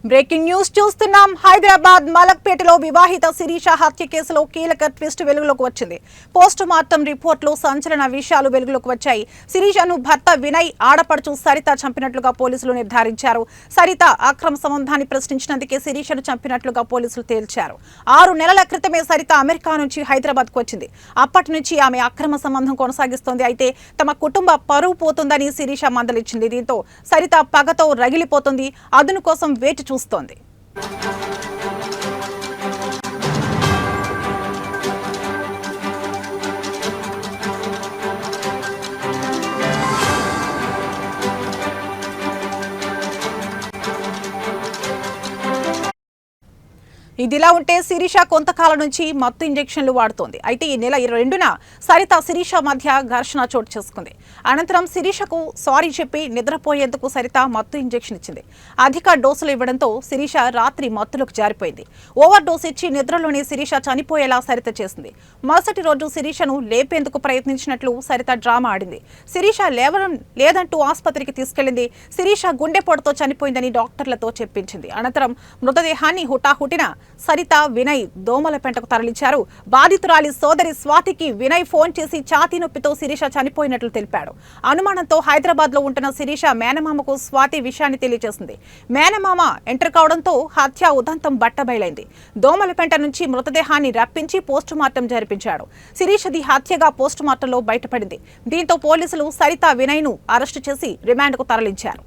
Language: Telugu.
బ్రేకింగ్ న్యూస్ చూస్తున్నాం. హైదరాబాద్ మలక్పేటలో వివాహిత శిరీష హత్య కేసులో కీలక ట్విస్ట్ వెలుగులోకి వచ్చింది. పోస్ట్ మార్టం రిపోర్టులో సంచలన విషయాలు వెలుగులోకి వచ్చాయి. శిరీషను భర్త వినయ్, ఆడపడుచు సరిత చంపినట్లుగా పోలీసులు నిర్ధారించారు. సరిత అక్రమ సంబంధాన్ని ప్రశ్నించినందుకే శిరీషను చంపినట్లుగా పోలీసులు తేల్చారు. 6 నెలల క్రితమే సరిత అమెరికా నుంచి హైదరాబాద్కు వచ్చింది. అప్పటి నుంచి ఆమె అక్రమ సంబంధం కొనసాగిస్తోంది. అయితే తమ కుటుంబ పరువు పోతుందని శిరీష మందలిచ్చింది. దీంతో సరిత పగతో రగిలిపోతుంది. అదును కోసం వేచి చూస్తోంది. ఇదిలా ఉంటే శిరీష కొంతకాలం నుంచి మత్తు ఇంజెక్షన్లు వాడుతోంది. అయితే ఈ నెల 22న సరిత శిరీష మధ్య ఘర్షణ చోటు చేసుకుంది. అనంతరం శిరీషకు సారీ చెప్పి నిద్రపోయేందుకు సరిత మత్తు ఇంజెక్షన్ ఇచ్చింది. అధిక డోసులు ఇవ్వడంతో శిరీష రాత్రి మత్తులోకి జారిపోయింది. ఓవర్ డోస్ ఇచ్చి నిద్రలోనే శిరీష చనిపోయేలా సరిత చేసింది. మరుసటి రోజు శిరీషను లేపేందుకు ప్రయత్నించినట్లు సరిత డ్రామా ఆడింది. శిరీష లేవడం లేదంటూ ఆసుపత్రికి తీసుకెళ్లింది. శిరీష గుండెపోటుతో చనిపోయిందని డాక్టర్లతో చెప్పించింది. అనంతరం మృతదేహాన్ని హుటాహుటిన సరిత, వినయ్ దోమలపెంటకు తరలించారు. బాధితురాలి సోదరి స్వాతికి వినయ్ ఫోన్ చేసి ఛాతీ నొప్పితో శిరీష చనిపోయినట్లు తెలిపాడు. అనుమానంతో హైదరాబాద్ లో ఉంటున్న శిరీష మేనమామకు స్వాతి విషయాన్ని తెలియజేసింది. మేనమామ ఎంటర్ కావడంతో హత్య ఉదంతం బట్టబయలైంది. దోమలపెంట నుంచి మృతదేహాన్ని రప్పించి పోస్టుమార్టం జరిపించాడు. శిరీషది హత్యగా పోస్టుమార్టంలో బయటపడింది. దీంతో పోలీసులు సరిత, వినయ్ ను అరెస్టు చేసి రిమాండ్కు తరలించారు.